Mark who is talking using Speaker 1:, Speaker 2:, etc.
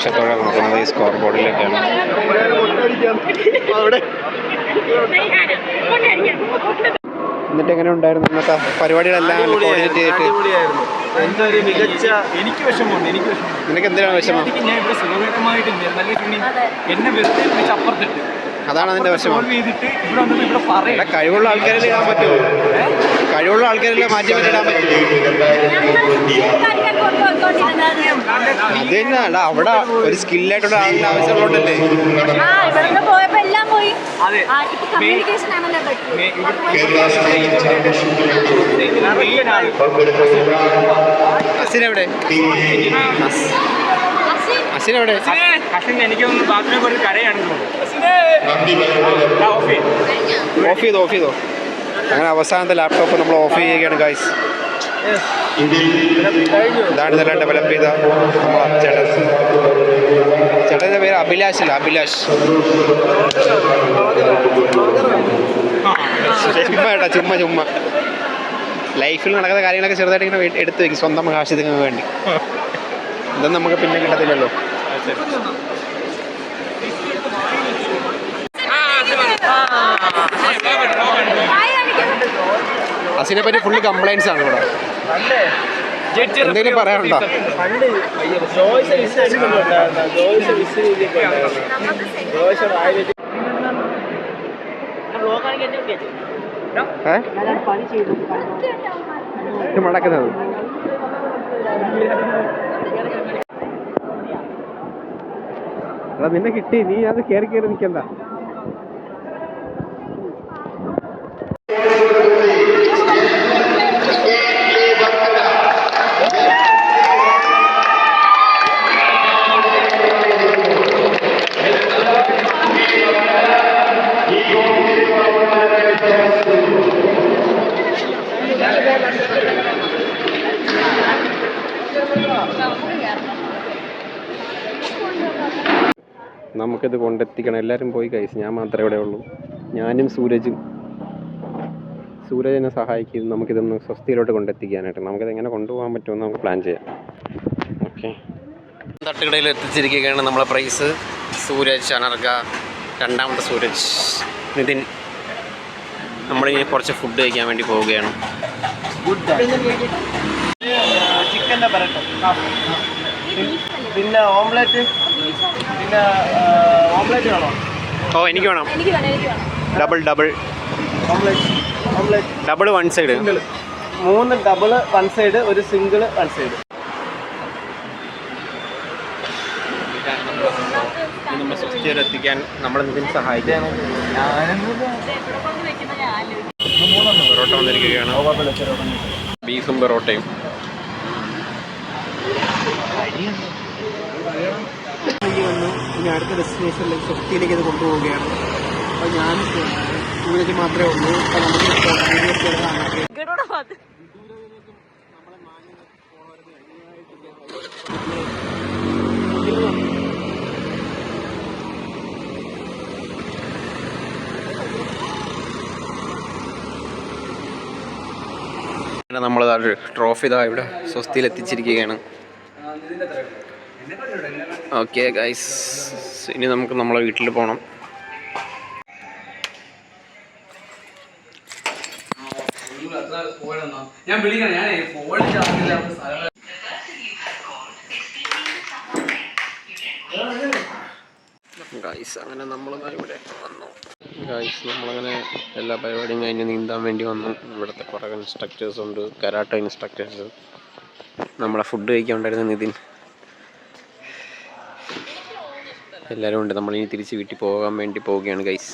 Speaker 1: ലക്ഷ്യത്തോടെ നോക്കുന്നത് ഈ സ്കോർ ബോർഡിലേക്കാണ്. എന്നിട്ട് എങ്ങനെ ഉണ്ടായിരുന്നു ഇന്നത്തെ പരിപാടികളെല്ലാം കോർഡിനേറ്റ് ചെയ്തിട്ട്?
Speaker 2: എനിക്ക് വിഷമമുണ്ട്.
Speaker 1: നിനക്ക് എന്തിനാണ് വിഷമം?
Speaker 2: ഞാൻ ഇവിടെ സുഖകരമായിട്ട് എന്നെ വെറുതെ വിളിച്ച് അപ്പുറത്തിട്ട്
Speaker 1: അതാണ് അതിന്റെ വിഷമം.
Speaker 2: ഇവിടെ
Speaker 1: കഴിവുള്ള ആൾക്കാരിൽ ഇടാൻ പറ്റുമോ? കഴിവുള്ള ആൾക്കാരിൽ മാറ്റി പറ്റിടാൻ പറ്റുമോ? അത് തന്നെ അല്ല, അവിടെ ഒരു സ്കില്ലായിട്ടുള്ള ആളിന്റെ ആവശ്യമുള്ളതല്ലേ. അസിനെവിടെ? അസിനെവിടെ?
Speaker 2: എനിക്കൊന്ന് ബാത്റൂമിൽ പോയി കരയാണെന്ന്
Speaker 1: ഓഫ് ചെയ്തോ. അങ്ങനെ അവസാനത്തെ ലാപ്ടോപ്പ് നമ്മൾ ഓഫ് ചെയ്യുകയാണ് ഗൈസ്. ഇതാണ് ഇതെല്ലാം ഡെവലപ്പ് ചെയ്ത ചേട്ടൻ്റെ പേര് അഭിലാഷ്. ചുമ്മാ ലൈഫിൽ നടക്കുന്ന കാര്യങ്ങളൊക്കെ ചെറുതായിട്ട് ഇങ്ങനെ എടുത്തു വയ്ക്കും സ്വന്തം ആവശ്യത്തിന് വേണ്ടി. ഇതൊന്നും നമുക്ക് പിന്നെ കിട്ടത്തില്ലല്ലോ. അസിനെ പറ്റി ഫുള്ള് കംപ്ലൈൻസ് ആണ് ഇവിടെ. എന്തെങ്കിലും പറയാനുണ്ടോ? മടക്കുന്നത് നിന്നെ കിട്ടി, നീ അത് കയറി നിൽക്കണ്ട. നമുക്കിത് കൊണ്ടെത്തിക്കണം. എല്ലാവരും പോയി കഴിച്ചു, ഞാൻ മാത്രമേ ഇവിടെ ഉള്ളൂ. ഞാനും സൂരജ് എന്നെ സഹായിക്കും നമുക്കിതൊന്ന് സ്വസ്ഥയിലോട്ട് കൊണ്ടെത്തിക്കാനായിട്ട്. നമുക്കിത് എങ്ങനെ കൊണ്ടുപോകാൻ പറ്റുമെന്ന് നമുക്ക് പ്ലാൻ ചെയ്യാം. ഓക്കെ, തട്ടുകടയിൽ എത്തിച്ചിരിക്കുകയാണ് നമ്മളെ പ്രൈസ്. സൂരജ്, അനർഘ, രണ്ടാമത്തെ സൂരജ്, നിതിൻ. നമ്മളിനി കുറച്ച് ഫുഡ് കഴിക്കാൻ വേണ്ടി പോവുകയാണ്.
Speaker 2: ചിക്കൻ്റെ പരട്ട, പിന്നെ ഓംലെറ്റ്, പിന്നെ ഓംലെറ്റ് വേണോ?
Speaker 1: ഓ, എനിക്ക് വേണം. Double
Speaker 2: omelette
Speaker 1: double one side.
Speaker 2: 3 double one side, ഒരു സിംഗിൾ വൺ സൈഡ്.
Speaker 1: നമ്മൾ സ്വസ്ഥയിലെത്തിക്കാൻ നമ്മളെ നിതിൻ സഹായിക്കാൻ പൊറോട്ട വന്നിരിക്കുകയാണ്. ബീഫും പൊറോട്ടയും. ഇനി അടുത്ത ഡെസ്റ്റിനേഷനിലേക്ക് സ്വസ്ഥയിലേക്ക് ഇത് കൊണ്ടുപോവുകയാണ്. അപ്പോൾ ഞാൻ സൂരജ് മാത്രമേ ഉള്ളൂ. അപ്പോൾ നമുക്ക് നമ്മൾ ട്രോഫി ഇതാ ഇവിടെ സ്വസ്ഥയിൽ എത്തിച്ചിരിക്കുകയാണ്. ഓക്കെ ഗൈസ്, ഇനി നമുക്ക് നമ്മളെ വീട്ടിൽ പോകണം. ഗൈസ് അങ്ങനെ നമ്മളിവിടെ വന്നു. ഗൈസ് നമ്മളങ്ങനെ എല്ലാ പരിപാടിയും കഴിഞ്ഞ് നീന്താൻ വേണ്ടി വന്നു. ഇവിടുത്തെ കുറേ ഇൻസ്ട്രക്ടേഴ്സ് ഉണ്ട്, കരാട്ടെ ഇൻസ്ട്രക്ടേഴ്സ്. നമ്മളെ ഫുഡ് കഴിക്കാനുണ്ടായിരുന്ന നിതിൻ, എല്ലാവരും ഉണ്ട്. നമ്മളിനി തിരിച്ച് വീട്ടിൽ പോകാൻ വേണ്ടി പോവുകയാണ് ഗൈസ്.